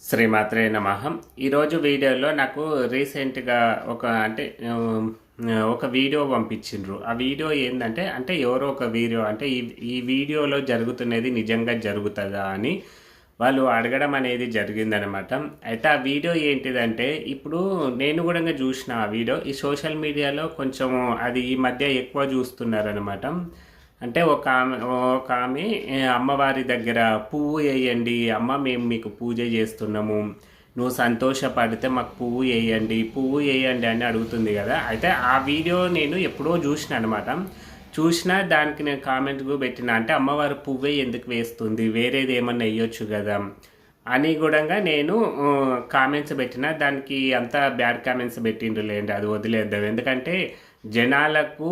శ్రీమాత్రే నమః. ఈరోజు వీడియోలో నాకు రీసెంట్‌గా ఒక వీడియో పంపించిండ్రు. ఆ వీడియో ఏందంటే, ఎవరో ఒక వీడియో ఈ వీడియోలో జరుగుతున్నది నిజంగా జరుగుతదా అని వాళ్ళు అడగడం అనేది జరిగిందనమాట. అయితే ఆ వీడియో ఏంటిదంటే, ఇప్పుడు నేను గూడంగా జూషిన ఆ వీడియో. ఈ సోషల్ మీడియాలో కొంచెం అది ఈ మధ్య ఎక్కువ జూస్తున్నారనమాట. ఒక ఆమె అమ్మవారి దగ్గర పువ్వు ఎయ్యండి, అమ్మ మేము మీకు పూజ చేస్తున్నాము, నువ్వు సంతోషపడితే మాకు పువ్వు ఎయ్యండి అని అడుగుతుంది కదా. అయితే ఆ వీడియో నేను ఎప్పుడో చూసిన అనమాట. చూసినా దానికి నేను కామెంట్ కూడా పెట్టిన, అంటే అమ్మవారు పువ్వే ఎందుకు వేస్తుంది, వేరేది ఏమన్నా వేయొచ్చు కదా అని కూడా నేను కామెంట్స్ పెట్టిన. దానికి అంతా బ్యాడ్ కామెంట్స్ పెట్టిండ్రులేండి, అది వదిలేద్దాం. ఎందుకంటే జనాలకు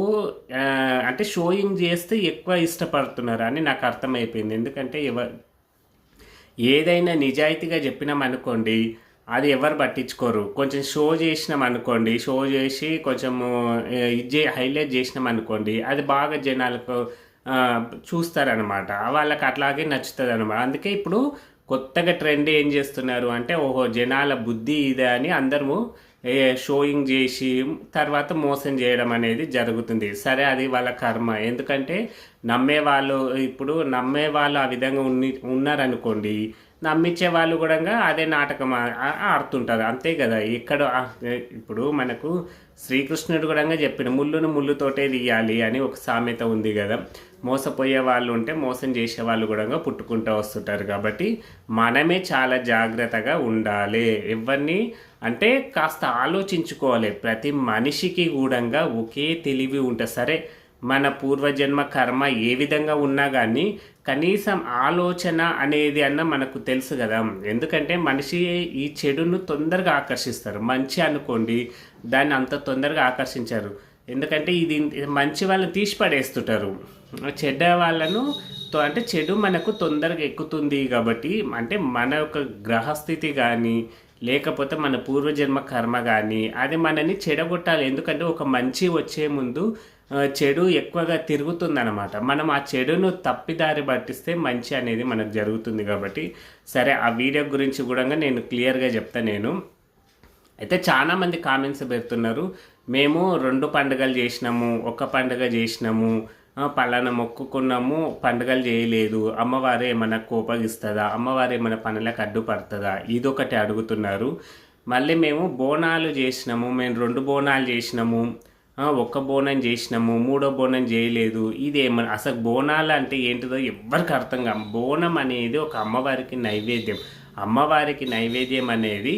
షోయింగ్ చేస్తే ఎక్కువ ఇష్టపడుతున్నారు అని నాకు అర్థమైపోయింది. ఎందుకంటే ఏదైనా నిజాయితీగా చెప్పినామనుకోండి, అది ఎవరు పట్టించుకోరు. కొంచెం షో చేసినామనుకోండి, షో చేసి కొంచెము హైలైట్ చేసినామనుకోండి, అది బాగా జనాలకు చూస్తారనమాట, వాళ్ళకి అట్లాగే నచ్చుతుంది అనమాట. అందుకే ఇప్పుడు కొత్తగా ట్రెండ్ ఏం చేస్తున్నారు అంటే, ఓహో జనాల బుద్ధి ఇదే అని అందరూ షోయింగ్ చేసి తర్వాత మోసం చేయడం అనేది జరుగుతుంది. సరే, అది వాళ్ళ కర్మ. ఎందుకంటే నమ్మేవాళ్ళు ఆ విధంగా ఉన్నారనుకోండి, నమ్మించే వాళ్ళు కూడా అదే నాటకం ఆడుతుంటారు, అంతే కదా. ఇప్పుడు మనకు శ్రీకృష్ణుడు కూడా చెప్పిన, ముళ్ళును ముళ్ళుతోటే తీయాలి అని ఒక సామెత ఉంది కదా. మోసపోయే వాళ్ళు ఉంటే మోసం చేసే వాళ్ళు కూడా పుట్టుకుంటూ వస్తుంటారు. కాబట్టి మనమే చాలా జాగ్రత్తగా ఉండాలి. ఎవరిని కాస్త ఆలోచించుకోవాలి. ప్రతి మనిషికి కూడా ఒకే తెలివి ఉంటుంది. సరే, మన పూర్వజన్మ కర్మ ఏ విధంగా ఉన్నా కానీ కనీసం ఆలోచన అనేది మనకు తెలుసు కదా. ఎందుకంటే మనిషి ఈ చెడును తొందరగా ఆకర్షిస్తారు. మంచి అనుకోండి, దాన్ని అంత తొందరగా ఆకర్షించారు. ఎందుకంటే ఇది మంచి వాళ్ళని తీసి పడేస్తుంటారు, చెడ్డ వాళ్ళను చెడు మనకు తొందరగా ఎక్కుతుంది. కాబట్టి మన యొక్క గ్రహస్థితి కానీ లేకపోతే మన పూర్వజన్మ కర్మ కానీ అది మనని చెడగొట్టాలి. ఎందుకంటే ఒక మంచి వచ్చే ముందు చెడు ఎక్కువగా తిరుగుతుందన్నమాట. మనం ఆ చెడును తప్పిదారి పట్టిస్తే మంచి అనేది మనకు జరుగుతుంది. కాబట్టి సరే, ఆ వీడియో గురించి కూడా నేను క్లియర్గా చెప్తాను. అయితే చాలామంది కామెంట్స్ పెడుతున్నారు, మేము 2 పండుగలు చేసినాము, ఒక పండుగ చేసినాము, పలానా మొక్కుకున్నాము, పండుగలు చేయలేదు, అమ్మవారు ఏమైనా కోపగిస్తుందా, అమ్మవారు ఏమైనా పనులకు అడ్డుపడుతుందా, ఇదొకటి అడుగుతున్నారు. మళ్ళీ మేము బోనాలు చేసినాము, మేము 2 బోనాలు చేసినాము, ఒక్క బోనం చేసినాము, 3వ బోనం చేయలేదు, ఇదేమన్నా అసలు బోనాలు అంటే ఏంటిదో ఎవ్వరికి అర్థం కాదు. బోనం అనేది ఒక అమ్మవారికి నైవేద్యం. అమ్మవారికి నైవేద్యం అనేది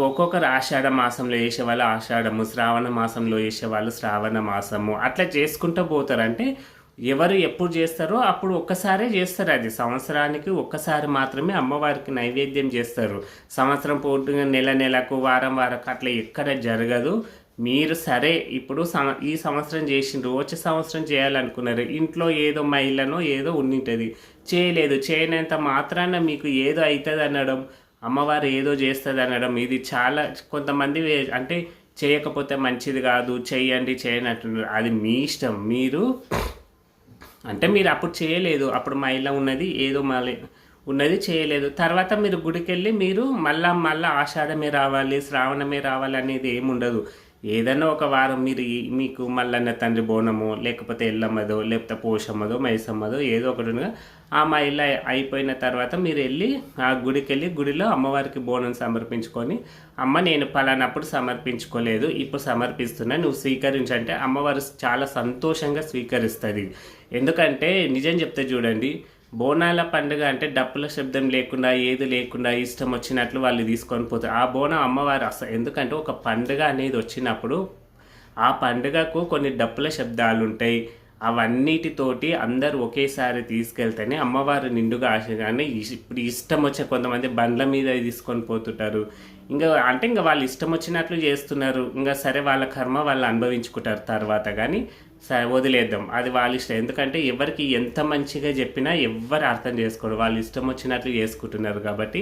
ఒక్కొక్కరు ఆషాఢ మాసంలో చేసేవాళ్ళు ఆషాఢము, శ్రావణ మాసంలో చేసేవాళ్ళు శ్రావణ మాసము, అట్లా చేసుకుంటూ పోతారు. ఎవరు ఎప్పుడు చేస్తారో అప్పుడు ఒక్కసారే చేస్తారు. అది సంవత్సరానికి ఒక్కసారి మాత్రమే అమ్మవారికి నైవేద్యం చేస్తారు. సంవత్సరం పూర్తిగా నెలకు వారం అట్లా ఎక్కడ జరగదు. మీరు సరే ఇప్పుడు ఈ సంవత్సరం చేసిండ్రు, వచ్చే సంవత్సరం చేయాలనుకున్నారు, ఇంట్లో ఏదో మహిళనో ఏదో ఉండింటుంది, చేయలేదు, చేయనంత మాత్రాన మీకు ఏదో అవుతుంది అనడం, అమ్మవారు ఏదో చేస్తుంది అనడం, ఇది చాలా కొంతమంది చేయకపోతే మంచిది కాదు, చేయనట్టున్నారు. అది మీ ఇష్టం. మీరు అప్పుడు చేయలేదు, అప్పుడు మహిళ ఉన్నది ఏదో ఉన్నది చేయలేదు, తర్వాత మీరు గుడికి వెళ్ళి మీరు మళ్ళా ఆషాఢమే రావాలి, శ్రావణమే రావాలి అనేది ఏముండదు. ఏదైనా ఒక వారం మీకు మల్లన్న తండ్రి బోనమో లేకపోతే ఎల్లమ్మదో లేకపోతే పోషమ్మదో మైసమ్మదో ఏదో ఒకటి ఆ మహిళ అయిపోయిన తర్వాత మీరు వెళ్ళి ఆ గుడికి వెళ్ళి గుడిలో అమ్మవారికి బోనం సమర్పించుకొని, అమ్మ నేను పలానప్పుడు సమర్పించుకోలేదు, ఇప్పుడు సమర్పిస్తున్నా, నువ్వు స్వీకరించంటే అమ్మవారు చాలా సంతోషంగా స్వీకరిస్తుంది. ఎందుకంటే నిజం చెప్తే చూడండి, బోనాల పండుగ డప్పుల శబ్దం లేకుండా ఏది లేకుండా ఇష్టం వచ్చినట్లు వాళ్ళు తీసుకొని పోతారు. ఆ బోనం అమ్మవారు ఎందుకంటే ఒక పండుగ అనేది వచ్చినప్పుడు ఆ పండుగకు కొన్ని డప్పుల శబ్దాలు ఉంటాయి, అవన్నిటితోటి అందరూ ఒకేసారి తీసుకెళ్తేనే అమ్మవారు నిండుగా ఆశగానే. ఇప్పుడు ఇష్టం వచ్చే కొంతమంది బండ్ల మీద తీసుకొని పోతుంటారు, ఇంకా వాళ్ళు ఇష్టం వచ్చినట్లు చేస్తున్నారు. సరే, వాళ్ళ కర్మ వాళ్ళు అనుభవించుకుంటారు తర్వాత. కానీ సరే, వదిలేద్దాం, అది వాళ్ళ ఇష్టం. ఎందుకంటే ఎవరికి ఎంత మంచిగా చెప్పినా ఎవ్వరు అర్థం చేసుకోరు, వాళ్ళు ఇష్టం వచ్చినట్లు చేసుకుంటున్నారు. కాబట్టి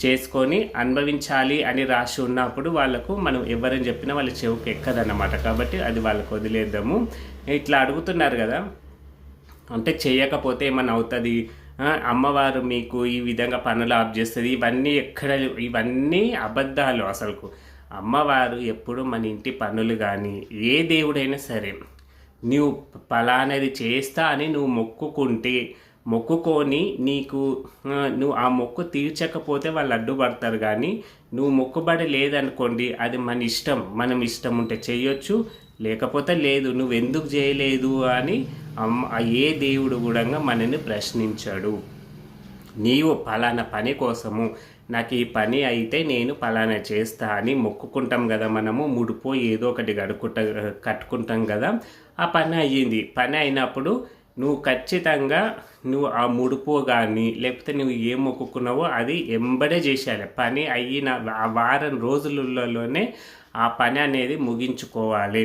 చేసుకొని అనుభవించాలి అని రాసి ఉన్నప్పుడు వాళ్ళకు మనం ఎవరని చెప్పినా వాళ్ళ చెవుకు ఎక్కదన్నమాట. కాబట్టి అది వాళ్ళకు వదిలేద్దాము. ఇట్లా అడుగుతున్నారు కదా, చేయకపోతే ఏమన్నా అవుతుంది, అమ్మవారు మీకు ఈ విధంగా పనులు ఆఫ్ చేస్తుంది, ఇవన్నీ అబద్ధాలు అసలుకు. అమ్మవారు ఎప్పుడు మన ఇంటి పనులు కానీ ఏ దేవుడైనా సరే నువ్వు పలానది చేస్తా అని నువ్వు మొక్కుకొని నువ్వు ఆ మొక్కు తీర్చకపోతే వాళ్ళు అడ్డుపడతారు. కానీ నువ్వు మొక్కుబడి లేదనుకోండి, అది మన ఇష్టం. మనం ఇష్టం ఉంటే చేయొచ్చు, లేకపోతే లేదు. నువ్వు ఎందుకు చేయలేదు అని ఏ దేవుడు కూడా మనని ప్రశ్నించాడు. నీవు పలానా పని కోసము నాకు ఈ పని అయితే నేను పలానా చేస్తా అని మొక్కుకుంటాం కదా, మనము ముడిపో ఏదో ఒకటి కట్టుకుంటాం కదా. ఆ పని అయ్యింది. పని అయినప్పుడు నువ్వు ఖచ్చితంగా ఆ ముడుపు కానీ లేకపోతే నువ్వు ఏం మొక్కుకున్నావో అది ఎంబడే చేసేయాలి. పని అయిన ఆ వారం రోజులలోనే ఆ పని అనేది ముగించుకోవాలి.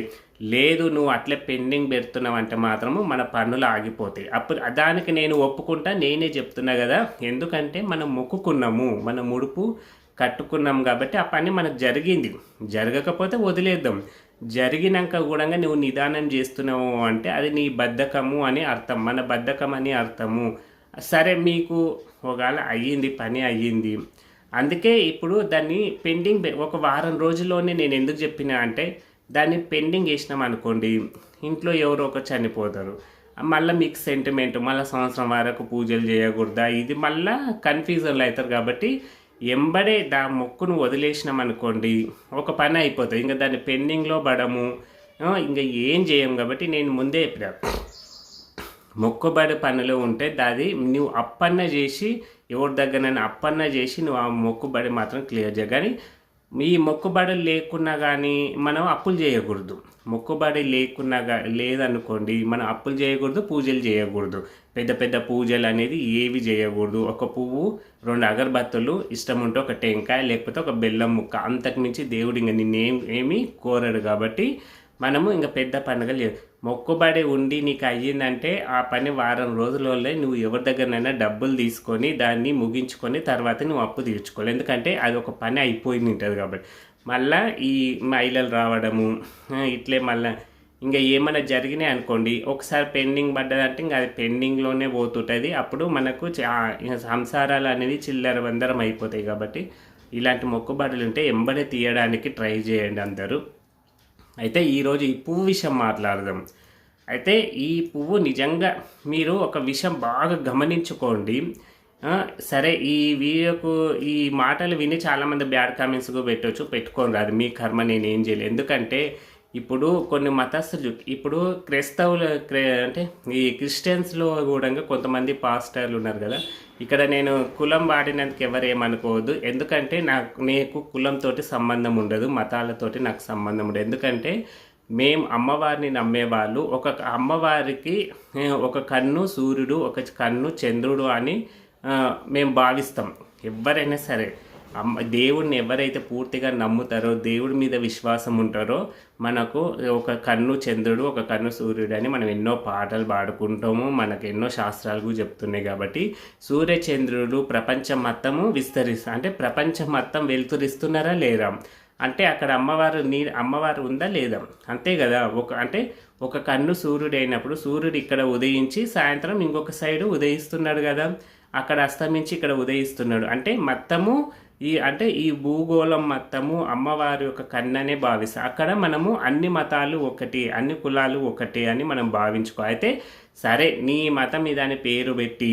లేదు నువ్వు అట్లే పెండింగ్ పెడుతున్నావు అంటే మాత్రము మన పనులు ఆగిపోతాయి. అప్పుడు దానికి నేను ఒప్పుకుంటా, నేనే చెప్తున్నా కదా. ఎందుకంటే మనం మొక్కుకున్నాము, మన ముడుపు కట్టుకున్నాం కాబట్టి ఆ పని మనకు జరిగింది. జరగకపోతే వదిలేద్దాం. జరిగినాక కూడా నువ్వు నిదానం చేస్తున్నావు అంటే అది నీ బద్ధకము అని అర్థం, మన బద్ధకం అని అర్థము. సరే మీకు ఒకవేళ పని అయ్యింది, అందుకే ఇప్పుడు దాన్ని పెండింగ్ ఒక వారం రోజుల్లోనే నేను ఎందుకు చెప్పినా అంటే, దాన్ని పెండింగ్ వేసినాం అనుకోండి, ఇంట్లో ఎవరో ఒకరు చనిపోతారు, మళ్ళీ మీకు సెంటిమెంట్, మళ్ళీ సంవత్సరం వరకు పూజలు చేయకూడదా, ఇది మళ్ళీ కన్ఫ్యూజన్లు అవుతారు. కాబట్టి ఎంబడే మొక్కును వదిలేసినాం అనుకోండి, ఒక పని అయిపోతుంది. ఇంకా దాన్ని పెండింగ్లో పడము, ఇంకా ఏం చేయం. కాబట్టి నేను ముందే చెప్పినా, మొక్కుబడి పనులు ఉంటే దాది నువ్వు అప్పన్న చేసి ఎవరి దగ్గర అప్పన్న చేసి నువ్వు ఆ మొక్కుబడి మాత్రం క్లియర్ చేయ. కానీ ఈ మొక్కుబడి లేకున్నా కానీ మనం అప్పులు చేయకూడదు. మొక్కుబడి లేదనుకోండి, మనం అప్పులు చేయకూడదు, పూజలు చేయకూడదు. పెద్ద పెద్ద పూజలు అనేది ఏవి చేయకూడదు. ఒక పువ్వు, 2 అగరబత్తులు, ఇష్టం ఉంటే ఒక టెంకాయ, లేకపోతే ఒక బెల్లం ముక్క, అంతకుమించి దేవుడు ఇంకా నిన్నేమి కోరడు. కాబట్టి మనము ఇంకా పెద్ద పండుగ లేదు. మొక్కుబడి ఉండి నీకు అయ్యిందంటే ఆ పని వారం రోజులలో నువ్వు ఎవరి దగ్గరనైనా డబ్బులు తీసుకొని దాన్ని ముగించుకొని తర్వాత నువ్వు అప్పు తీర్చుకోవాలి. ఎందుకంటే అది ఒక పని అయిపోయింది ఉంటుంది కాబట్టి. మళ్ళీ ఈ మహిళలు రావడము ఇట్లే మళ్ళీ ఇంకా ఏమైనా జరిగినాయి అనుకోండి, ఒకసారి పెండింగ్ పడ్డదంటే ఇంకా అది పెండింగ్లోనే పోతుంటుంది. అప్పుడు మనకు సంసారాలు అనేది చిల్లర వందరం అయిపోతాయి. కాబట్టి ఇలాంటి మొక్కుబడులు ఉంటే ఎంబడే తీయడానికి ట్రై చేయండి అందరూ. అయితే ఈరోజు ఈ పువ్వు విషయం మాట్లాడదాం. అయితే ఈ పువ్వు నిజంగా మీరు ఒక విషయం బాగా గమనించుకోండి. సరే, ఈ వీడియోకు ఈ మాటలు విని చాలామంది బ్యాడ్ కామెంట్స్కు పెట్టుకోండి, అది మీ కర్మ, నేను ఏం చేయలేదు. ఎందుకంటే ఇప్పుడు కొన్ని మతస్థులు, ఇప్పుడు అంటే ఈ క్రిస్టియన్స్లో కూడా కొంతమంది పాస్టర్లు ఉన్నారు కదా. ఇక్కడ నేను కులం వాడినందుకు ఎవరేమనుకోవద్దు. ఎందుకంటే నీకు కులంతో సంబంధం ఉండదు, మతాలతోటి నాకు సంబంధం ఉండదు. ఎందుకంటే మేము అమ్మవారిని నమ్మేవాళ్ళు ఒక అమ్మవారికి ఒక కన్ను సూర్యుడు, ఒక కన్ను చంద్రుడు అని మేము భావిస్తాం. ఎవరైనా సరే దేవుడిని ఎవరైతే పూర్తిగా నమ్ముతారో, దేవుడి మీద విశ్వాసం ఉంటారో, మనకు ఒక కన్ను చంద్రుడు, ఒక కన్ను సూర్యుడు అని మనం ఎన్నో పాటలు పాడుకుంటాము, మనకు ఎన్నో శాస్త్రాలు చెప్తున్నాయి. కాబట్టి సూర్య చంద్రుడు ప్రపంచం మొత్తము అంటే ప్రపంచం మొత్తం వెలుతురిస్తున్నారా లేదా అంటే అక్కడ అమ్మవారు ఉందా లేదా, అంతే కదా. ఒక కన్ను సూర్యుడు అయినప్పుడు సూర్యుడు ఇక్కడ ఉదయించి సాయంత్రం ఇంకొక సైడు ఉదయిస్తున్నాడు కదా, అక్కడ అస్తమించి ఇక్కడ ఉదయిస్తున్నాడు. అంటే మొత్తము ఈ భూగోళం మొత్తము అమ్మవారి యొక్క కన్ననే భావిస్తాం. అక్కడ మనము అన్ని మతాలు ఒకటి, అన్ని కులాలు ఒకటి అని మనం భావించుకో. అయితే సరే, నీ మతం మీద అని పేరు పెట్టి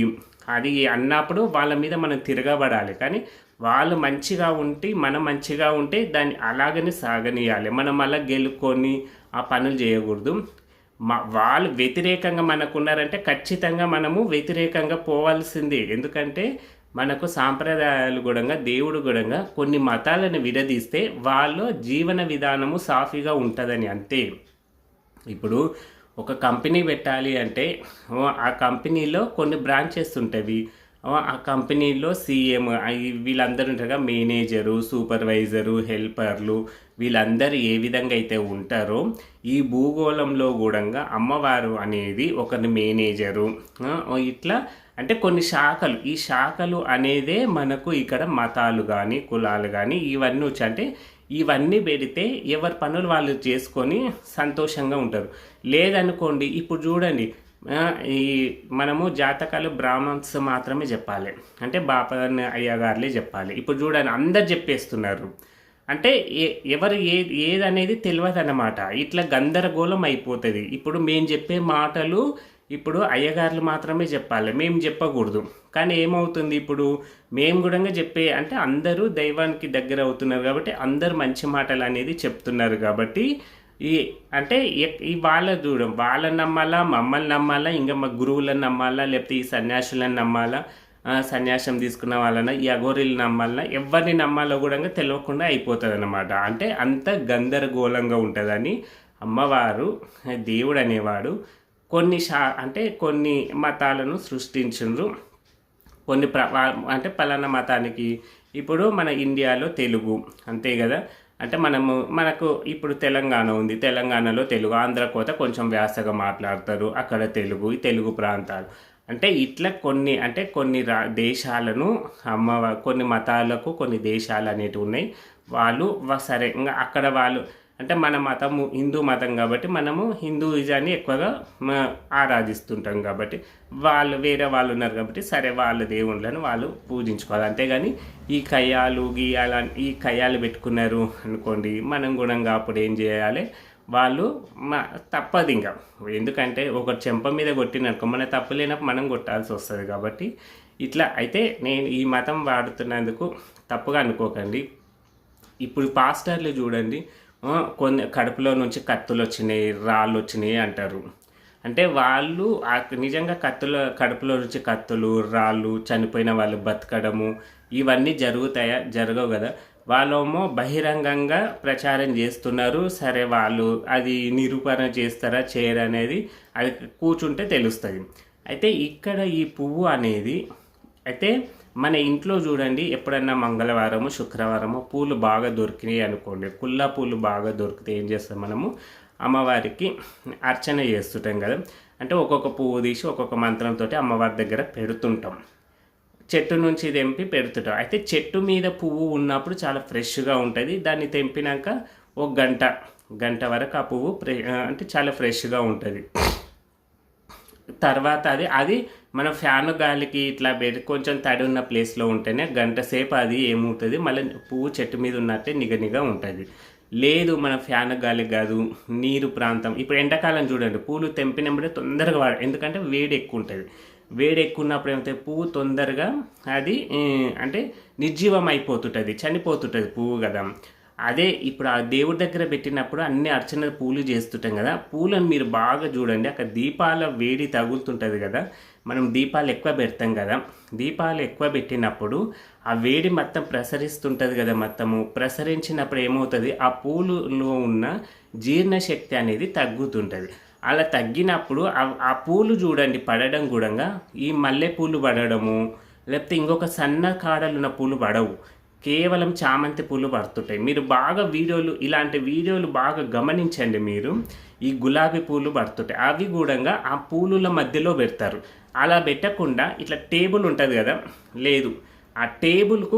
అది అన్నప్పుడు వాళ్ళ మీద మనం తిరగబడాలి. కానీ వాళ్ళు మంచిగా ఉంటే, మనం మంచిగా ఉంటే దాన్ని అలాగనే సాగనీయాలి. మనం అలా గెలుకొని ఆ పనులు చేయకూడదు. వాళ్ళు వ్యతిరేకంగా మనకున్నారంటే ఖచ్చితంగా మనము వ్యతిరేకంగా పోవాల్సిందే. ఎందుకంటే మనకు సాంప్రదాయాలు కూడా, దేవుడు కూడా కొన్ని మతాలను విడదీస్తే వాళ్ళ జీవన విధానము సాఫీగా ఉంటుందని, అంతే. ఇప్పుడు ఒక కంపెనీ పెట్టాలి అంటే ఆ కంపెనీలో కొన్ని బ్రాంచెస్ ఉంటాయి. ఆ కంపెనీలో సీఎం వీళ్ళందరూ ఉంటారు, మేనేజరు, సూపర్వైజరు, హెల్పర్లు, వీళ్ళందరూ ఏ విధంగా అయితే ఉంటారో ఈ భూగోళంలో కూడా అమ్మవారు అనేది ఒకరి మేనేజరు. ఇట్లా అంటే కొన్ని శాఖలు, ఈ శాఖలు అనేదే మనకు ఇక్కడ మతాలు కానీ కులాలు కానీ ఇవన్నీ వచ్చి, అంటే ఇవన్నీ పెడితే ఎవరి పనులు వాళ్ళు చేసుకొని సంతోషంగా ఉంటారు. లేదనుకోండి, ఇప్పుడు చూడండి, ఈ మనము జాతకాలు బ్రాహ్మణ్స్ మాత్రమే చెప్పాలి, అంటే బాపన్న అయ్యగారులే చెప్పాలి. ఇప్పుడు చూడండి అందరు చెప్పేస్తున్నారు, అంటే ఎవరు ఏదనేది తెలియదు అన్నమాట. ఇట్లా గందరగోళం అయిపోతుంది. ఇప్పుడు మేము చెప్పే మాటలు ఇప్పుడు అయ్యగారులు మాత్రమే చెప్పాలి, మేము చెప్పకూడదు. కానీ ఏమవుతుంది, ఇప్పుడు మేము కూడా చెప్పే అంటే అందరూ దైవానికి దగ్గర అవుతున్నారు కాబట్టి అందరూ మంచి మాటలు అనేది చెప్తున్నారు కాబట్టి ఈ అంటే ఈ వాళ్ళ చూడం వాళ్ళని నమ్మాలా, మమ్మల్ని నమ్మాలా, ఇంకా మా గురువులను నమ్మాలా, లేకపోతే ఈ సన్యాసులను నమ్మాలా, సన్యాసం తీసుకున్న వాళ్ళన ఈ అఘోరీలు నమ్మాలన్నా, ఎవరిని నమ్మాలో కూడా తెలియకుండా అయిపోతుంది అన్నమాట. అంటే అంత గందరగోళంగా ఉంటుందని అమ్మవారు, దేవుడు అనేవాడు కొన్ని అంటే కొన్ని మతాలను సృష్టించుండ్రు. కొన్ని అంటే పలానా మతానికి ఇప్పుడు మన ఇండియాలో తెలుగు అంతే కదా, అంటే మనకు ఇప్పుడు తెలంగాణ ఉంది, తెలంగాణలో తెలుగు, ఆంధ్ర కోత కొంచెం వ్యాసగా మాట్లాడతారు, అక్కడ తెలుగు, ఈ తెలుగు ప్రాంతాలు అంటే ఇట్లా కొన్ని అంటే కొన్ని దేశాలను కొన్ని మతాలకు కొన్ని దేశాలు అనేటివి ఉన్నాయి. వాళ్ళు సరే ఇంకా అక్కడ వాళ్ళు అంటే మన మతము హిందూ మతం కాబట్టి మనము హిందూయిజాన్ని ఎక్కువగా ఆరాధిస్తుంటాం కాబట్టి వాళ్ళు వేరే వాళ్ళు ఉన్నారు కాబట్టి సరే వాళ్ళ దేవుళ్ళని వాళ్ళు పూజించుకోవాలి. అంతేగాని ఈ ఈ కయ్యాలు పెట్టుకున్నారు అనుకోండి, మనం గుణంగా అప్పుడు ఏం చేయాలి, వాళ్ళు తప్పదు ఇంకా. ఎందుకంటే ఒకటి చెంప మీద కొట్టిననుకో మన తప్పు లేనప్పుడు మనం కొట్టాల్సి వస్తుంది. కాబట్టి ఇట్లా అయితే నేను ఈ మతం వాడుతున్నందుకు తప్పుగా అనుకోకండి. ఇప్పుడు పాస్టర్లు చూడండి, కొన్ని కడుపులో నుంచి కత్తులు వచ్చినాయి, రాళ్ళు వచ్చినాయి అంటారు. అంటే వాళ్ళు నిజంగా కడుపులో నుంచి కత్తులు, రాళ్ళు, చనిపోయిన వాళ్ళు బతకడము ఇవన్నీ జరగవు కదా. వాళ్ళేమో బహిరంగంగా ప్రచారం చేస్తున్నారు. సరే వాళ్ళు అది నిరూపణ చేస్తారా చేయరా అనేది అది కూర్చుంటే తెలుస్తుంది. అయితే ఇక్కడ ఈ పువ్వు అనేది అయితే మన ఇంట్లో చూడండి, ఎప్పుడన్నా మంగళవారము శుక్రవారము పూలు బాగా దొరికినాయి అనుకోండి, కుల్లా పూలు బాగా దొరికితే ఏం చేస్తాం, మనము అమ్మవారికి అర్చన చేస్తుంటాం కదా. అంటే ఒక్కొక్క పువ్వు తీసి ఒక్కొక్క మంత్రంతో అమ్మవారి దగ్గర పెడుతుంటాం, చెట్టు నుంచి తెంపి పెడుతుంటాం. అయితే చెట్టు మీద పువ్వు ఉన్నప్పుడు చాలా ఫ్రెష్గా ఉంటుంది. దాన్ని తెంపినాక ఒక గంట వరకు ఆ పువ్వు అంటే చాలా ఫ్రెష్గా ఉంటుంది. తర్వాత అది మన ఫ్యాన్ గాలికి ఇట్లా పెట్టి కొంచెం తడి ఉన్న ప్లేస్లో ఉంటేనే గంట సేపు అది ఏమవుతుంది, మళ్ళీ పువ్వు చెట్టు మీద ఉన్నట్టే నిగనిగా ఉంటుంది. లేదు మన ఫ్యాన్ గాలికి కాదు, నీరు ప్రాంతం, ఇప్పుడు ఎండాకాలం చూడండి పూలు తెంపినప్పుడే తొందరగా ఎందుకంటే వేడి ఎక్కువ ఉంటుంది. వేడి ఎక్కువ ఉన్నప్పుడు ఏమైతే పువ్వు తొందరగా అది అంటే నిర్జీవం అయిపోతుంటుంది, చనిపోతుంటుంది పువ్వు కదా. అదే ఇప్పుడు ఆ దేవుడి దగ్గర పెట్టినప్పుడు అన్ని అర్చన పూలు చేస్తుంటాం కదా, పూలను మీరు బాగా చూడండి, అక్కడ దీపాల వేడి తగులుతుంటుంది కదా. మనం దీపాలు ఎక్కువ పెడతాం కదా, దీపాలు ఎక్కువ పెట్టినప్పుడు ఆ వేడి మొత్తం ప్రసరిస్తుంటుంది కదా, మొత్తము ప్రసరించినప్పుడు ఏమవుతుంది, ఆ పూలులో ఉన్న జీర్ణశక్తి అనేది తగ్గుతుంటుంది. అలా తగ్గినప్పుడు ఆ పూలు చూడండి పడడం కూడా ఈ మల్లెపూలు పడడము, లేకపోతే ఇంకొక సన్న కాడలున్న పూలు పడవు, కేవలం చామంతి పూలు పడుతుంటాయి. మీరు బాగా ఇలాంటి వీడియోలు బాగా గమనించండి. మీరు ఈ గులాబీ పూలు పడుతుంటాయి, అవి కూడా ఆ పూలుల మధ్యలో పెడతారు. అలా పెట్టకుండా ఇట్లా టేబుల్ ఉంటుంది కదా, లేదు ఆ టేబుల్కు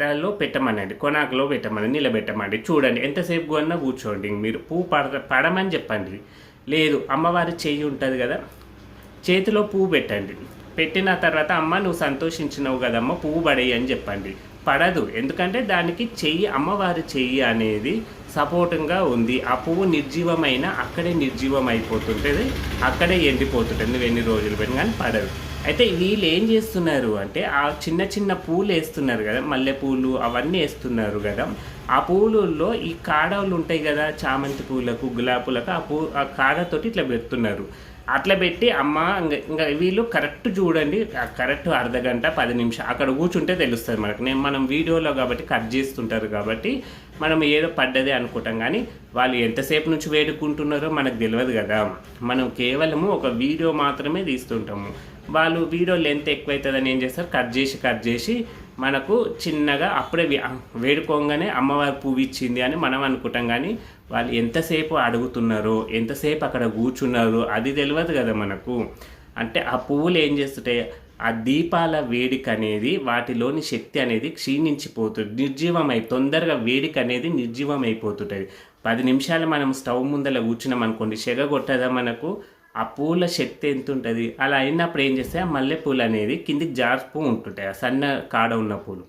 దానిలో పెట్టమనండి, కొనాకులో పెట్టమని నిలబెట్టమండి, చూడండి ఎంతసేపు కొన్నా కూర్చోండి. మీరు పువ్వు పడమని చెప్పండి. లేదు అమ్మవారి చెయ్యి ఉంటుంది కదా, చేతిలో పువ్వు పెట్టండి. పెట్టిన తర్వాత అమ్మ నువ్వు సంతోషించినవు కదమ్మ పువ్వు పడేయి అని చెప్పండి. పడదు, ఎందుకంటే దానికి చెయ్యి అమ్మవారి చెయ్యి అనేది సపోర్టింగ్గా ఉంది. ఆ పువ్వు నిర్జీవమైన అక్కడే నిర్జీవం అయిపోతుంటుంది, అక్కడే ఎండిపోతుంటుంది, నువ్వు ఎన్ని రోజులు పెట్టిన కానీ పడదు. అయితే వీళ్ళు ఏం చేస్తున్నారు అంటే ఆ చిన్న చిన్న పూలు వేస్తున్నారు కదా, మల్లెపూలు అవన్నీ వేస్తున్నారు కదా, ఆ పూలుల్లో ఈ కాడలు ఉంటాయి కదా, చామంతి పూలకు గులాబీలకు ఆ కాడతోటి ఇట్లా పెడుతున్నారు. అట్లా పెట్టి అమ్మ ఇంకా వీళ్ళు కరెక్ట్ చూడండి, కరెక్ట్ అర్ధగంట 10 నిమిషాలు అక్కడ కూర్చుంటే తెలుస్తుంది మనకు. మనం వీడియోలో కాబట్టి కట్ చేస్తుంటారు కాబట్టి మనం ఏదో పడ్డదే అనుకుంటాం, కానీ వాళ్ళు ఎంతసేపు నుంచి వేడుకుంటున్నారో మనకు తెలియదు కదా. మనం కేవలము ఒక వీడియో మాత్రమే తీస్తుంటాము. వాళ్ళు వీడియో లెంత్ ఎక్కువైతుందని ఏం చేస్తారు, కట్ చేసి మనకు చిన్నగా అప్పుడే వేడుకోగానే అమ్మవారి పువ్వు ఇచ్చింది అని మనం అనుకుంటాం, కానీ వాళ్ళు ఎంతసేపు అడుగుతున్నారో ఎంతసేపు అక్కడ కూర్చున్నారో అది తెలియదు కదా మనకు. అంటే ఆ పువ్వులు ఏం చేస్తుంటాయి, ఆ దీపాల వేడిక అనేది వాటిలోని శక్తి అనేది క్షీణించిపోతుంది, తొందరగా వేడిక అనేది నిర్జీవం అయిపోతుంటుంది. 10 నిమిషాలు మనం స్టవ్ ముందర కూర్చున్నాం అనుకోండి, సెగ కొట్టదా మనకు, ఆ పూల శక్తి ఎంత ఉంటుంది, అలా అయినప్పుడు ఏం చేస్తే ఆ మల్లెపూలు అనేది కిందికి జారుతూ ఉంటుంటాయి, ఆ సన్న కాడ ఉన్న పూలు.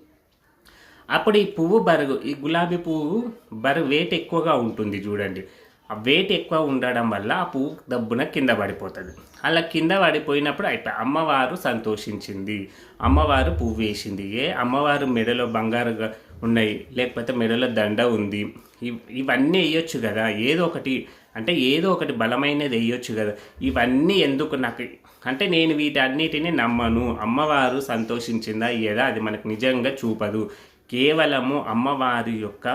అప్పుడు ఈ పువ్వు బరుగు, ఈ గులాబీ పువ్వు బరుగు వెయిట్ ఎక్కువగా ఉంటుంది చూడండి. ఆ వెయిట్ ఎక్కువ ఉండడం వల్ల ఆ పువ్వు దబ్బున కింద పడిపోతుంది. అలా కింద పడిపోయినప్పుడు అయిపోయి అమ్మవారు సంతోషించింది, అమ్మవారు పువ్వు వేసింది. అమ్మవారు మెడలో బంగారు ఉన్నాయి, లేకపోతే మెడలో దండ ఉంది, ఇవన్నీ వేయొచ్చు కదా, ఏదో ఒకటి అంటే ఏదో ఒకటి బలమైనది వేయొచ్చు కదా. ఇవన్నీ ఎందుకు నాకు అంటే నేను వీటన్నిటిని నమ్మను. అమ్మవారు సంతోషించిందా ఏదా అది మనకు నిజంగా చూపదు. కేవలము అమ్మవారి యొక్క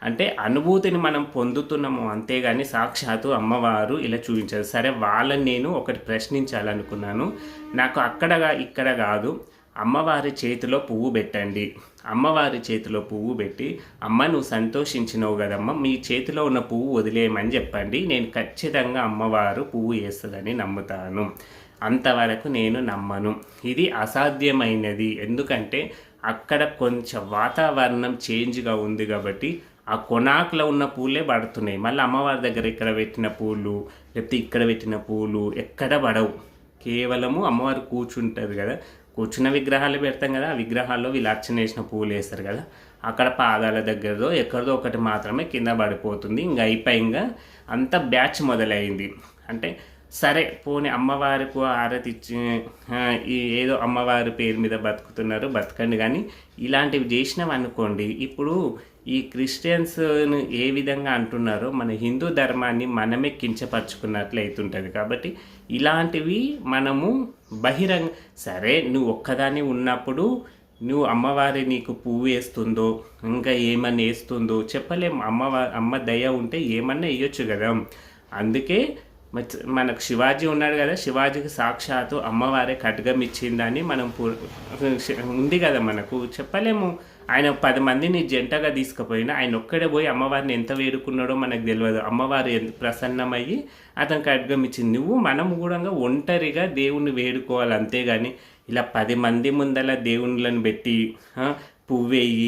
అంటే అనుభూతిని మనం పొందుతున్నాము అంతేగాని సాక్షాత్తు అమ్మవారు ఇలా చూపించారు. సరే, వాళ్ళని నేను ఒకటి ప్రశ్నించాలనుకున్నాను. నాకు అక్కడగా ఇక్కడ కాదు, అమ్మవారి చేతిలో పువ్వు పెట్టండి. అమ్మవారి చేతిలో పువ్వు పెట్టి, అమ్మ నువ్వు సంతోషించినవు కదమ్మ, మీ చేతిలో ఉన్న పువ్వు వదిలేయమని చెప్పండి. నేను ఖచ్చితంగా అమ్మవారు పువ్వు వేస్తుందని నమ్ముతాను. అంతవరకు నేను నమ్మను. ఇది అసాధ్యమైనది. ఎందుకంటే అక్కడ కొంచెం వాతావరణం చేంజ్గా ఉంది కాబట్టి ఆ కొనాకులో ఉన్న పూలే పడుతున్నాయి. మళ్ళీ అమ్మవారి దగ్గర ఇక్కడ పెట్టిన పూలు, లేకపోతే ఇక్కడ పెట్టిన పూలు ఎక్కడ పడవు. కేవలము అమ్మవారు కూర్చుంటుంది కదా, కూర్చున్న విగ్రహాలు పెడతాం కదా, ఆ విగ్రహాల్లో వీళ్ళు అర్చన చేసిన పూలు వేస్తారు కదా, అక్కడ పాదాల దగ్గరదో ఎక్కడదో ఒకటి మాత్రమే కింద పడిపోతుంది. ఇంకా అయిపోయింగా అంత బ్యాచ్ మొదలైంది. అంటే సరే పోనీ అమ్మవారికి ఆరతి ఇచ్చి ఏదో అమ్మవారి పేరు మీద బతుకుతున్నారు, బతకండి. కానీ ఇలాంటివి చేసినాం అనుకోండి, ఇప్పుడు ఈ క్రిస్టియన్స్ ఏ విధంగా అంటున్నారో మన హిందూ ధర్మాన్ని మనమే కించపరుచుకున్నట్లు అవుతుంటుంది. కాబట్టి ఇలాంటివి మనము బహిరంగ సరే నువ్వు ఒక్కదాని ఉన్నప్పుడు నువ్వు అమ్మవారి నీకు పువ్వు వేస్తుందో ఇంకా ఏమన్నా వేస్తుందో చెప్పలేము. అమ్మ దయ ఉంటే ఏమన్నా వేయొచ్చు కదా. అందుకే మనకు శివాజీ ఉన్నాడు కదా, శివాజీకి సాక్షాత్తు అమ్మవారే ఖడ్గం ఇచ్చిందని మనం ఉంది కదా, మనకు చెప్పలేము. ఆయన 10 మందిని జంటగా తీసుకుపోయినా ఆయన ఒక్కడే పోయి అమ్మవారిని ఎంత వేడుకున్నాడో మనకు తెలియదు. అమ్మవారు ఎంత ప్రసన్నమయ్యి అతనికి ఖడ్గం ఇచ్చింది. మనం కూడా ఒంటరిగా దేవుణ్ణి వేడుకోవాలి, అంతేగాని ఇలా 10 మంది ముందల దేవుళ్ళని పెట్టి పువ్వేయి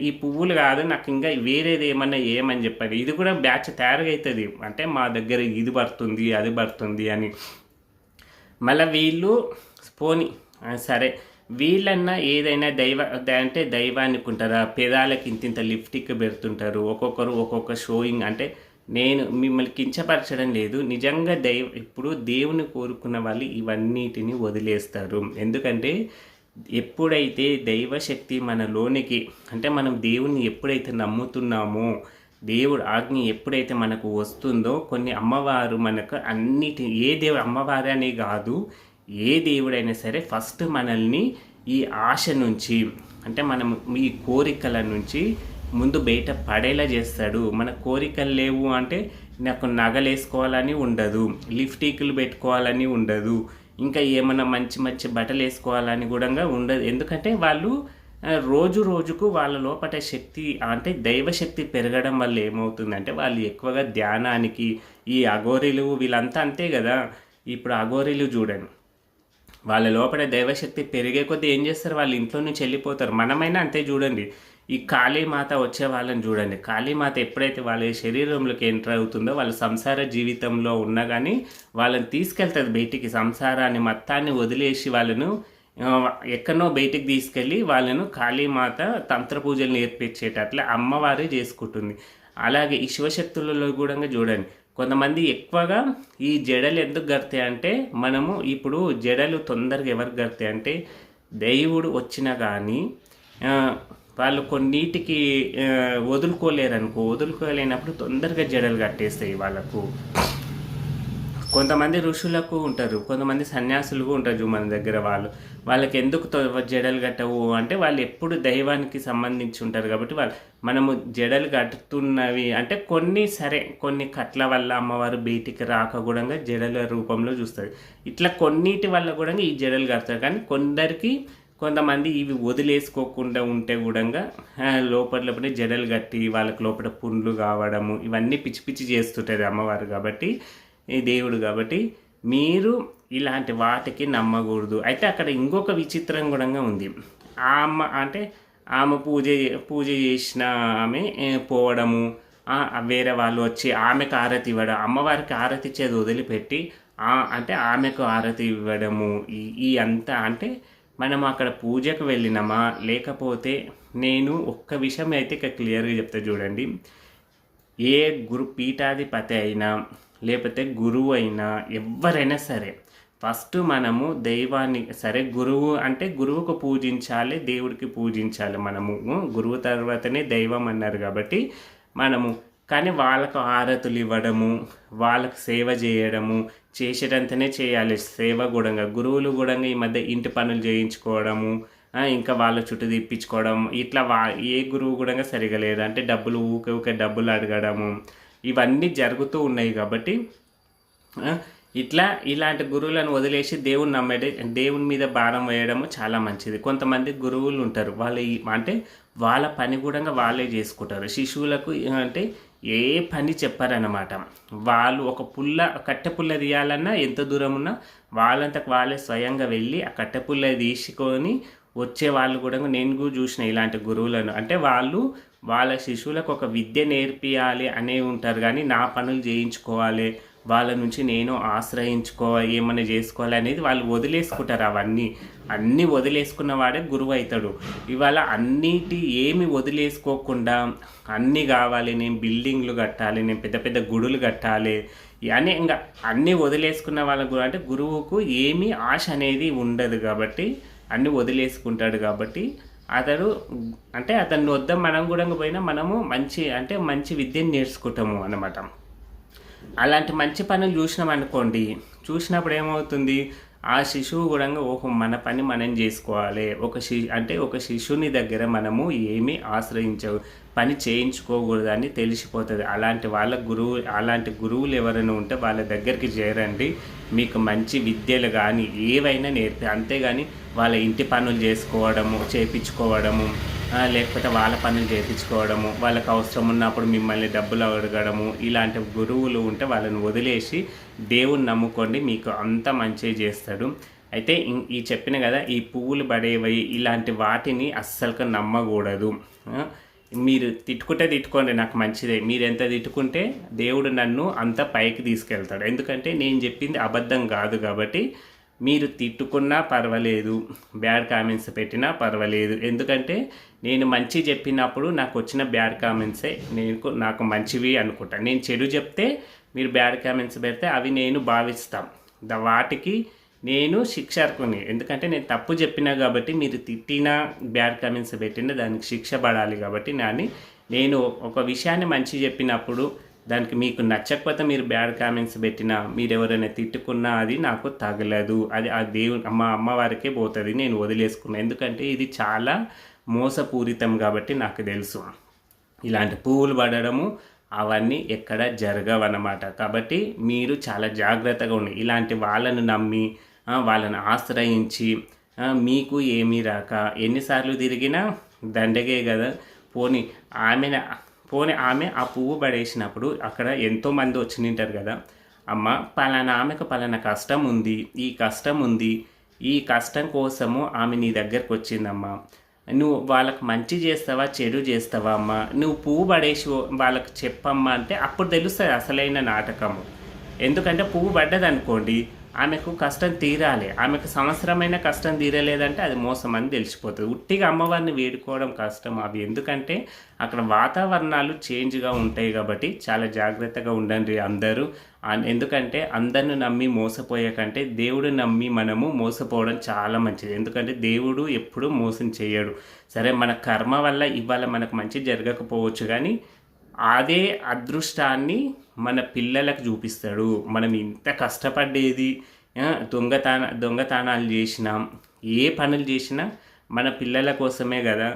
ఈ పువ్వులు కాదు నాకు ఇంకా వేరేది ఏమన్నా ఏమని చెప్పండి. ఇది కూడా బ్యాచ్ తయారవుతుంది. అంటే మా దగ్గర ఇది పడుతుంది అది పడుతుంది అని. మళ్ళీ వీళ్ళు పోని సరే వీళ్ళన్నా ఏదైనా అంటే దైవానికి ఉంటారా, పెదాలకి ఇంతింత లిప్టిక్ పెడుతుంటారు, ఒక్కొక్కరు ఒక్కొక్క షోయింగ్. అంటే నేను మిమ్మల్ని కించపరచడం లేదు, నిజంగా ఇప్పుడు దేవుని కోరుకున్న వాళ్ళు ఇవన్నిటిని వదిలేస్తారు. ఎందుకంటే ఎప్పుడైతే దైవశక్తి మనలోనికి అంటే మనం దేవుణ్ణి ఎప్పుడైతే నమ్ముతున్నామో, దేవుడు ఆజ్ఞ ఎప్పుడైతే మనకు వస్తుందో, కొన్ని అమ్మవారు మనకు అమ్మవారు అనే కాదు, ఏ దేవుడైనా సరే ఫస్ట్ మనల్ని ఈ ఆశ నుంచి అంటే మనం ఈ కోరికల నుంచి ముందు బయట పడేలా చేస్తాడు. మన కోరికలు లేవు అంటే నాకు నగలు వేసుకోవాలని ఉండదు, లిప్స్టిక్లు పెట్టుకోవాలని ఉండదు, ఇంకా ఏమైనా మంచి మంచి బట్టలు వేసుకోవాలని కూడా ఉండదు. ఎందుకంటే వాళ్ళు రోజు రోజుకు వాళ్ళ లోపల శక్తి అంటే దైవశక్తి పెరగడం వల్ల ఏమవుతుందంటే వాళ్ళు ఎక్కువగా ధ్యానానికి ఈ అఘోరీలు వీళ్ళంతా అంతే కదా. ఇప్పుడు అఘోరీలు చూడండి, వాళ్ళ లోపల దైవశక్తి పెరిగే కొద్దీ ఏం చేస్తారు, వాళ్ళు ఇంట్లో నుంచి వెళ్ళిపోతారు. మనమైనా అంతే చూడండి, ఈ కాళీమాత వచ్చే వాళ్ళని చూడండి. కాళీమాత ఎప్పుడైతే వాళ్ళ శరీరంలోకి ఎంటర్ అవుతుందో వాళ్ళ సంసార జీవితంలో ఉన్నా కానీ వాళ్ళని తీసుకెళ్తుంది బయటికి. సంసారాన్ని మొత్తాన్ని వదిలేసి వాళ్ళను ఎక్కడనో బయటికి తీసుకెళ్ళి వాళ్ళను కాళీమాత తంత్ర పూజలు నేర్పించేటట్ల అమ్మవారే చేసుకుంటుంది. అలాగే ఈ శివశక్తులలో కూడా చూడండి, కొంతమంది ఎక్కువగా ఈ జడలు ఎందుకు గడతాయి అంటే, మనము ఇప్పుడు జడలు తొందరగా ఎవరికి గడతాయి అంటే దేవుడు వచ్చినా కానీ వాళ్ళు కొన్నిటికి వదులుకోలేనప్పుడు తొందరగా జడలు కట్టేస్తాయి వాళ్ళకు. కొంతమంది ఋషులకు ఉంటారు, కొంతమంది సన్యాసులు ఉంటారు మన దగ్గర. వాళ్ళకి ఎందుకు జడలు కట్టవు అంటే వాళ్ళు ఎప్పుడు దైవానికి సంబంధించి ఉంటారు కాబట్టి మనము జడలు కట్టుతున్నవి అంటే కొన్ని కట్ల వల్ల అమ్మవారు బయటికి రాక కూడా జడల రూపంలో చూస్తుంది. ఇట్లా కొన్నిటి వల్ల కూడా ఈ జడలు కడతారు. కానీ కొంతమంది ఇవి వదిలేసుకోకుండా ఉంటే కూడా లోపల జడలు కట్టి వాళ్ళకి లోపల పుండ్లు కావడము ఇవన్నీ పిచ్చి పిచ్చి చేస్తుంటుంది అమ్మవారు కాబట్టి, ఈ దేవుడు కాబట్టి మీరు ఇలాంటి వాటికి నమ్మకూడదు. అయితే అక్కడ ఇంకొక విచిత్రం కూడా ఉంది. ఆమె పూజ చేసిన ఆమె పోవడము, వేరే వాళ్ళు వచ్చి ఆమెకు ఆరతి ఇవ్వడం, అమ్మవారికి ఆరతి ఇచ్చేది వదిలిపెట్టి అంటే ఆమెకు హారతి ఇవ్వడము ఈ అంతా అంటే మనం అక్కడ పూజకు వెళ్ళినామా లేకపోతే నేను ఒక్క విషయం అయితే ఇక క్లియర్గా చెప్తా చూడండి. ఏ పీఠాధిపతి అయినా లేకపోతే గురువు అయినా ఎవరైనా సరే ఫస్ట్ మనము దైవాన్ని సరే గురువు అంటే గురువుకు పూజించాలి, దేవుడికి పూజించాలి. మనము గురువు తర్వాతనే దైవం అన్నారు కాబట్టి మనము కానీ వాళ్ళకు హారతులు ఇవ్వడము, వాళ్ళకు సేవ చేయడము, చేసేటంతనే చేయాలి సేవ కూడా. గురువులు కూడా ఈ మధ్య ఇంటి పనులు చేయించుకోవడము, ఇంకా వాళ్ళ చుట్టూ తిప్పించుకోవడం, ఇట్లా ఏ గురువు కూడా సరిగా లేదు. అంటే డబ్బులు ఊకే డబ్బులు అడగడము ఇవన్నీ జరుగుతూ ఉన్నాయి కాబట్టి ఇలాంటి గురువులను వదిలేసి దేవుని మీద భారం వేయడము చాలా మంచిది. కొంతమంది గురువులు ఉంటారు, వాళ్ళు అంటే వాళ్ళ పని కూడా వాళ్ళే చేసుకుంటారు. శిశువులకు అంటే ఏ పని చెప్పారన్నమాట. వాళ్ళు ఒక కట్టె పుల్ల తీయాలన్నా ఎంత దూరం ఉన్నా వాళ్ళంతకు వాళ్ళే స్వయంగా వెళ్ళి ఆ కట్టె పుల్ల తీసుకొని వచ్చే వాళ్ళు కూడా నేను కూడా చూసిన ఇలాంటి గురువులను. అంటే వాళ్ళు వాళ్ళ శిశువులకు ఒక విద్య నేర్పియాలి అనే ఉంటారు, కానీ నా పనులు చేయించుకోవాలి, వాళ్ళ నుంచి నేను ఆశ్రయించుకోవాలి, ఏమైనా చేసుకోవాలి అనేది వాళ్ళు వదిలేసుకుంటారు. అన్నీ వదిలేసుకున్న వాడే గురువు అవుతాడు. ఇవాళ ఏమి వదిలేసుకోకుండా అన్నీ కావాలి, నేను బిల్డింగ్లు కట్టాలి, నేను పెద్ద పెద్ద గుడులు కట్టాలి అని ఇంకా అన్నీ వదిలేసుకున్న వాళ్ళ అంటే గురువుకు ఏమీ ఆశ అనేది ఉండదు కాబట్టి అన్నీ వదిలేసుకుంటాడు. కాబట్టి అతన్ని వద్ద మనం కూడా పోయినా మనము మంచి విద్యను నేర్చుకుంటాము అన్నమాట. అలాంటి మంచి పనులు చూసినప్పుడు ఏమవుతుంది, ఆ శిశువు కూడా ఓహో మన పని మనం చేసుకోవాలి. ఒక శిశువుని దగ్గర మనము ఏమీ పని చేయించుకోకూడదని తెలిసిపోతుంది. అలాంటి గురువులు ఎవరైనా ఉంటే వాళ్ళ దగ్గరికి చేరండి, మీకు మంచి విద్యలు కానీ ఏవైనా అంతేగాని వాళ్ళ ఇంటి పనులు చేయించుకోవడము లేకపోతే వాళ్ళ పనులు చేయించుకోవడము, వాళ్ళకి అవసరం ఉన్నప్పుడు మిమ్మల్ని డబ్బులు అడగడము, ఇలాంటి గురువులు ఉంటే వాళ్ళని వదిలేసి దేవుని నమ్ముకోండి, మీకు అంత మంచి చేస్తాడు. అయితే ఈ చెప్పిన కదా, ఈ పువ్వులు పడేవి ఇలాంటి వాటిని అస్సలు నమ్మకూడదు. మీరు తిట్టుకోండి, నాకు మంచిదే. మీరు ఎంత తిట్టుకుంటే దేవుడు నన్ను అంత పైకి తీసుకెళ్తాడు. ఎందుకంటే నేను చెప్పింది అబద్ధం కాదు కాబట్టి మీరు తిట్టుకున్నా పర్వాలేదు, బ్యాడ్ కామెంట్స్ పెట్టినా పర్వాలేదు. ఎందుకంటే నేను మంచి చెప్పినప్పుడు నాకు వచ్చిన బ్యాడ్ కామెంట్సే నాకు మంచివి అనుకుంటా. నేను చెడు చెప్తే మీరు బ్యాడ్ కామెంట్స్ పెడితే అవి నేను భావిస్తాం, వాటికి నేను శిక్ష అర్హుని. ఎందుకంటే నేను తప్పు చెప్పినా కాబట్టి మీరు తిట్టినా బ్యాడ్ కామెంట్స్ పెట్టినా దానికి శిక్ష పడాలి. కాబట్టి నేను ఒక విషయాన్ని మంచి చెప్పినప్పుడు దానికి మీకు నచ్చకపోతే మీరు బ్యాడ్ కామెంట్స్ పెట్టినా, మీరు ఎవరైనా తిట్టుకున్నా అది నాకు తగలదు, అది ఆ అమ్మవారికే పోతుంది, నేను వదిలేసుకున్నాను. ఎందుకంటే ఇది చాలా మోసపూరితం కాబట్టి నాకు తెలుసు. ఇలాంటి పువ్వులు పడడము అవన్నీ ఎక్కడ జరగవన్నమాట. కాబట్టి మీరు చాలా జాగ్రత్తగా ఉండి ఇలాంటి వాళ్ళను నమ్మి వాళ్ళని ఆశ్రయించి మీకు ఏమీ రాక ఎన్నిసార్లు తిరిగినా దండగే కదా. ఆమె ఆ పువ్వు పడేసినప్పుడు అక్కడ ఎంతోమంది వచ్చి నింటారు కదా, అమ్మ పలానా ఆమెకు పలానా కష్టం ఉంది, ఈ కష్టం కోసము ఆమె నీ దగ్గరకు వచ్చిందమ్మా, నువ్వు వాళ్ళకి మంచి చేస్తావా చెడు చేస్తావా అమ్మ, నువ్వు పువ్వు పడేసి వాళ్ళకి చెప్పమ్మా అంటే అప్పుడు తెలుస్తుంది అసలైన నాటకము. ఎందుకంటే పువ్వు పడ్డదనుకోండి ఆమెకు కష్టం తీరాలి, ఆమెకు సంవత్సరమైన కష్టం తీరలేదంటే అది మోసం అని తెలిసిపోతుంది. ఉట్టిగా అమ్మవారిని వేడుకోవడం కష్టం అవి, ఎందుకంటే అక్కడ వాతావరణాలు చేంజ్గా ఉంటాయి కాబట్టి చాలా జాగ్రత్తగా ఉండండి అందరూ. ఎందుకంటే అందరిని నమ్మి మోసపోయే కంటే దేవుడు నమ్మి మనము మోసపోవడం చాలా మంచిది. ఎందుకంటే దేవుడు ఎప్పుడూ మోసం చేయడు. సరే మన కర్మ వల్ల ఇవాళ మనకు మంచి జరగకపోవచ్చు, కానీ అదే అదృష్టాన్ని మన పిల్లలకు చూపిస్తాడు. మనం ఇంత కష్టపడేది దొంగతనాలు చేసినా ఏ పనులు చేసినా మన పిల్లల కోసమే కదా.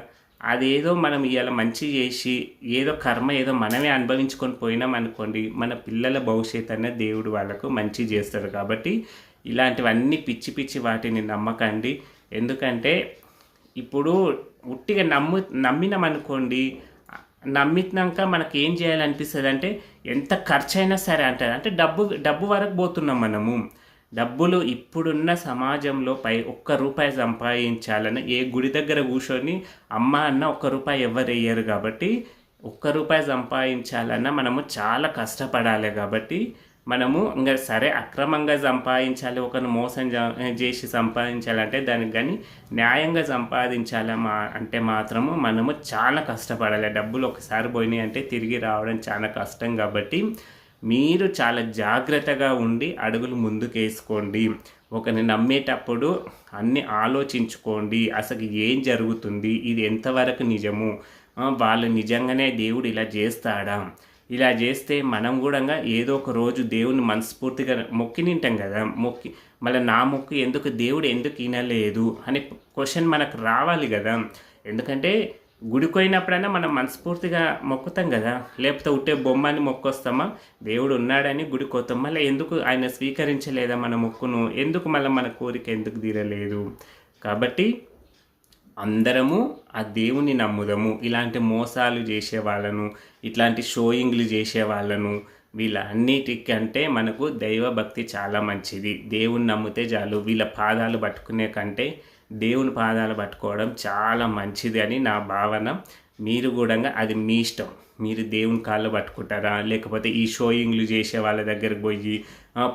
అదేదో మనం ఇవాళ మంచి చేసి ఏదో కర్మ ఏదో మనమే అనుభవించుకొని పోయినాం అనుకోండి, మన పిల్లల భవిష్యత్తు అనే దేవుడు వాళ్ళకు మంచి చేస్తాడు. కాబట్టి ఇలాంటివన్నీ పిచ్చి వాటిని నమ్మకండి. ఎందుకంటే ఇప్పుడు ఉట్టిగా నమ్మినామనుకోండి, నమ్మినాక మనకి ఏం చేయాలనిపిస్తుంది అంటే ఎంత ఖర్చు అయినా సరే అంటే డబ్బు వరకు పోతున్నాం మనము. డబ్బులు ఇప్పుడున్న సమాజంలో ₹1 సంపాదించాలని ఏ గుడి దగ్గర కూర్చొని అమ్మ అన్న ₹1 ఎవరు వేయరు. కాబట్టి ₹1 సంపాదించాలన్నా మనము చాలా కష్టపడాలి. కాబట్టి మనము ఇంకా సరే అక్రమంగా సంపాదించాలి, ఒకరిని మోసం చేసి సంపాదించాలంటే దానికి కానీ న్యాయంగా సంపాదించాలి అంటే మాత్రము మనము చాలా కష్టపడాలి. డబ్బులు ఒకసారి పోయినాయి అంటే తిరిగి రావడం చాలా కష్టం. కాబట్టి మీరు చాలా జాగ్రత్తగా ఉండి అడుగులు ముందుకేసుకోండి. ఒకరిని నమ్మేటప్పుడు అన్నీ ఆలోచించుకోండి. అసలు ఏం జరుగుతుంది, ఇది ఎంతవరకు నిజము, వాళ్ళు నిజంగానే దేవుడు ఇలా చేస్తాడా, ఇలా చేస్తే మనం కూడా ఏదో ఒక రోజు దేవుని మనస్ఫూర్తిగా మొక్కి నింటాం కదా, మొక్కి మళ్ళీ నా మొక్కు ఎందుకు దేవుడు ఎందుకు వినలేదు అనే క్వశ్చన్ మనకు రావాలి కదా. ఎందుకంటే గుడికి పోయినప్పుడైనా మనం మనస్ఫూర్తిగా మొక్కుతాం కదా, లేకపోతే ఉట్టే బొమ్మని మొక్కొస్తామా, దేవుడు ఉన్నాడని గుడికి పోతాం, మళ్ళీ ఎందుకు ఆయన స్వీకరించలేదా మన మొక్కును, ఎందుకు మళ్ళీ మన కోరిక ఎందుకు తీరలేదు. కాబట్టి అందరము ఆ దేవుని నమ్ముదాము. ఇలాంటి మోసాలు చేసే వాళ్ళను, ఇట్లాంటి షోయింగ్లు చేసే వాళ్ళను, వీళ్ళన్నిటికంటే మనకు దైవభక్తి చాలా మంచిది. దేవుని నమ్మితే చాలు. వీళ్ళ పాదాలు పట్టుకునే కంటే దేవుని పాదాలు పట్టుకోవడం చాలా మంచిది అని నా భావన. మీరు కూడా అది మీ ఇష్టం. మీరు దేవుని కాళ్ళు పట్టుకుంటారా, లేకపోతే ఈ షోయింగ్లు చేసే వాళ్ళ దగ్గరకు పోయి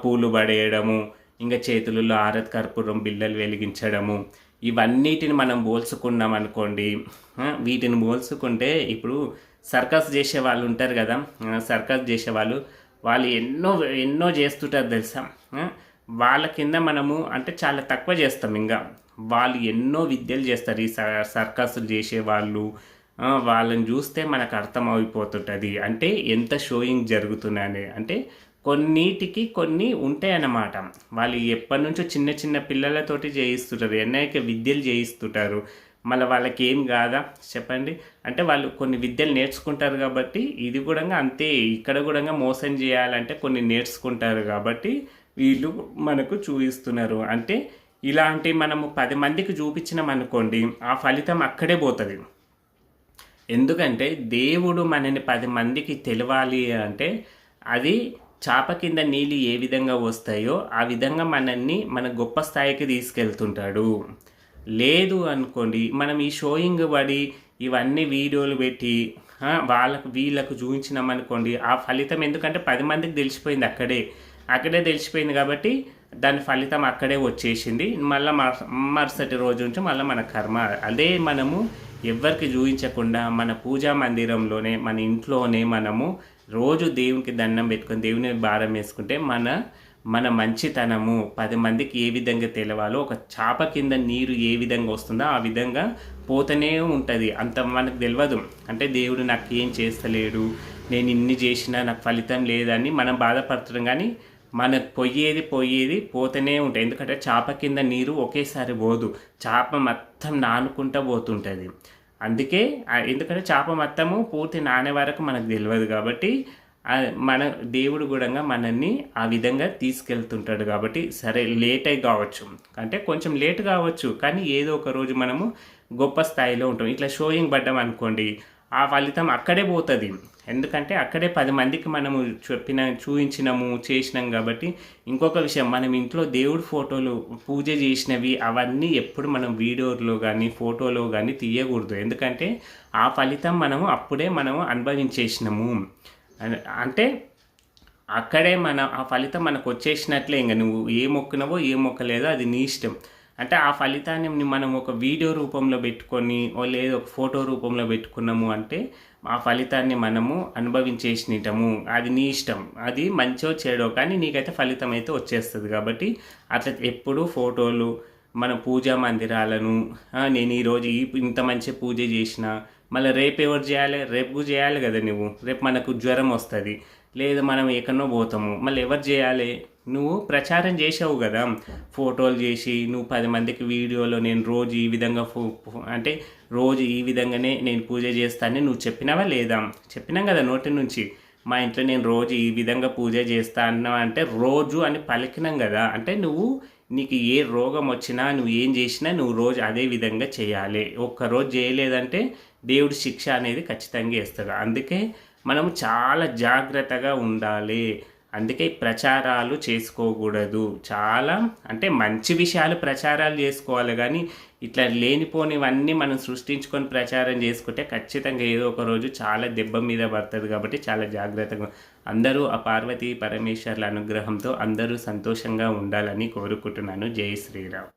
పూలు పడేయడము, ఇంకా చేతులలో ఆరతి కర్పూరం బిళ్ళలు వెలిగించడము, ఇవన్నిటిని మనం పోల్చుకున్నాం అనుకోండి. వీటిని పోల్చుకుంటే ఇప్పుడు సర్కస్ చేసే వాళ్ళు ఉంటారు కదా, సర్కస్ చేసేవాళ్ళు వాళ్ళు ఎన్నో చేస్తుంటారు తెలుసా. వాళ్ళ కింద మనము అంటే చాలా తక్కువ చేస్తాం. ఇంకా వాళ్ళు ఎన్నో విద్యలు చేస్తారు. ఈ సర్కస్లు చేసేవాళ్ళు వాళ్ళని చూస్తే మనకు అర్థమైపోతుంటుంది అంటే ఎంత షోయింగ్ జరుగుతున్నాయని. అంటే కొన్నిటికి కొన్ని ఉంటాయన్నమాట. వాళ్ళు ఎప్పటి నుంచో చిన్న చిన్న పిల్లలతోటి చేయిస్తుంటారు, అనేక విద్యలు చేయిస్తుంటారు. మళ్ళీ వాళ్ళకి ఏం కాదా చెప్పండి. అంటే వాళ్ళు కొన్ని విద్యలు నేర్చుకుంటారు కాబట్టి ఇది కూడా అంతే. ఇక్కడ కూడా మోసం చేయాలంటే కొన్ని నేర్చుకుంటారు కాబట్టి వీళ్ళు మనకు చూపిస్తున్నారు. అంటే ఇలాంటి మనము 10 మందికి చూపించినాం అనుకోండి, ఆ ఫలితం అక్కడే పోతుంది. ఎందుకంటే దేవుడు మనని 10 మందికి తెలవాలి అంటే అది చాప కింద నీళ్ళు ఏ విధంగా వస్తాయో ఆ విధంగా మనల్ని మన గొప్ప స్థాయికి తీసుకెళ్తుంటాడు. లేదు అనుకోండి, మనం ఈ షోయింగ్ పడి ఇవన్నీ వీడియోలు పెట్టి వీళ్ళకు చూపించినాం అనుకోండి, ఆ ఫలితం ఎందుకంటే 10 మందికి తెలిసిపోయింది, అక్కడే తెలిసిపోయింది కాబట్టి దాని ఫలితం అక్కడే వచ్చేసింది. మళ్ళీ మరుసటి రోజు నుంచి మళ్ళీ మన కర్మ. అదే మనము ఎవరికి చూపించకుండా మన పూజా మందిరంలోనే మన ఇంట్లోనే మనము రోజు దేవునికి దండం పెట్టుకొని దేవుని భారం వేసుకుంటే మన మంచితనము 10 మందికి ఏ విధంగా తెలవాలో, ఒక చాప కింద నీరు ఏ విధంగా వస్తుందో ఆ విధంగా పోతూనే ఉంటుంది. అంత మనకు తెలియదు. అంటే దేవుడు నాకు ఏం చేస్తలేడు, నేను ఇన్ని చేసినా నాకు ఫలితం లేదని మనం బాధపడుతున్నాం. కానీ మనకు పోయేది పోతూనే ఉంటాయి. ఎందుకంటే చాప కింద నీరు ఒకేసారి పోదు, చాప మొత్తం నానుకుంటూ పోతుంటుంది. అందుకే ఎందుకంటే చాప మొత్తము పూర్తి నానే వరకు మనకు తెలియదు. కాబట్టి మన దేవుడు కూడా మనల్ని ఆ విధంగా తీసుకెళ్తుంటాడు. కాబట్టి సరే లేట్ అయి కావచ్చు, అంటే కొంచెం లేట్ కావచ్చు, కానీ ఏదో ఒక రోజు మనము గొప్ప స్థాయిలో ఉంటాం. ఇట్లా షోయింగ్ పడ్డాం అనుకోండి, ఆ ఫలితం అక్కడే పోతుంది. ఎందుకంటే అక్కడే 10 మందికి మనము చూపించినాము చేసినాం. కాబట్టి ఇంకొక విషయం, మనం ఇంట్లో దేవుడి ఫోటోలు పూజ చేసినవి అవన్నీ ఎప్పుడు మనం వీడియోలో కానీ ఫోటోలో కానీ తీయకూడదు. ఎందుకంటే ఆ ఫలితం అప్పుడే మనము అనుభవించేసినాము. అంటే అక్కడే ఆ ఫలితం మనకు వచ్చేసినట్లే. ఇంకా నువ్వు ఏ మొక్కినవో ఏ మొక్కలేదో అది నీ ఇష్టం. అంటే ఆ ఫలితాన్ని మనం ఒక వీడియో రూపంలో పెట్టుకొని లేదా ఒక ఫోటో రూపంలో పెట్టుకున్నాము అంటే ఆ ఫలితాన్ని మనము అనుభవించేసినటము. అది నీ ఇష్టం, అది మంచో చెడో, కానీ నీకైతే ఫలితం అయితే వచ్చేస్తుంది. కాబట్టి అట్లా ఎప్పుడు ఫోటోలు మన పూజా మందిరాలను నేను ఈరోజు ఇంత మంచి పూజ చేసిన మళ్ళీ రేపు ఎవరు చేయాలి, రేపు చేయాలి కదా నువ్వు. రేపు మనకు జ్వరం వస్తుంది, లేదా మనం ఎక్కడో పోతాము, మళ్ళీ ఎవరు చేయాలి, నువ్వు ప్రచారం చేసావు కదా ఫోటోలు చేసి. నువ్వు 10 మందికి వీడియోలో నేను రోజు ఈ విధంగా అంటే రోజు ఈ విధంగానే నేను పూజ చేస్తానని నువ్వు చెప్పినావా లేదా? చెప్పినాం కదా నోటి నుంచి. మా ఇంట్లో నేను రోజు ఈ విధంగా పూజ చేస్తా అన్నావు అంటే రోజు అని పలికినాం కదా. అంటే నీకు ఏ రోగం వచ్చినా నువ్వు ఏం చేసినా నువ్వు రోజు అదే విధంగా చేయాలి. ఒక్కరోజు చేయలేదంటే దేవుడి శిక్ష అనేది ఖచ్చితంగా వేస్తాడు. అందుకే మనము చాలా జాగ్రత్తగా ఉండాలి. అందుకే ప్రచారాలు చేసుకోకూడదు. చాలా అంటే మంచి విషయాలు ప్రచారాలు చేసుకోవాలి గానీ, ఇట్లా లేనిపోనివన్నీ మనం సృష్టించుకొని ప్రచారం చేసుకుంటే ఖచ్చితంగా ఏదో ఒక రోజు చాలా దెబ్బ మీద పడతది కాబట్టి చాలా జాగ్రత్తగా అందరూ ఆ పార్వతీ పరమేశ్వర్ల అనుగ్రహంతో అందరూ సంతోషంగా ఉండాలని కోరుకుంటున్నాను. జై శ్రీరామ్.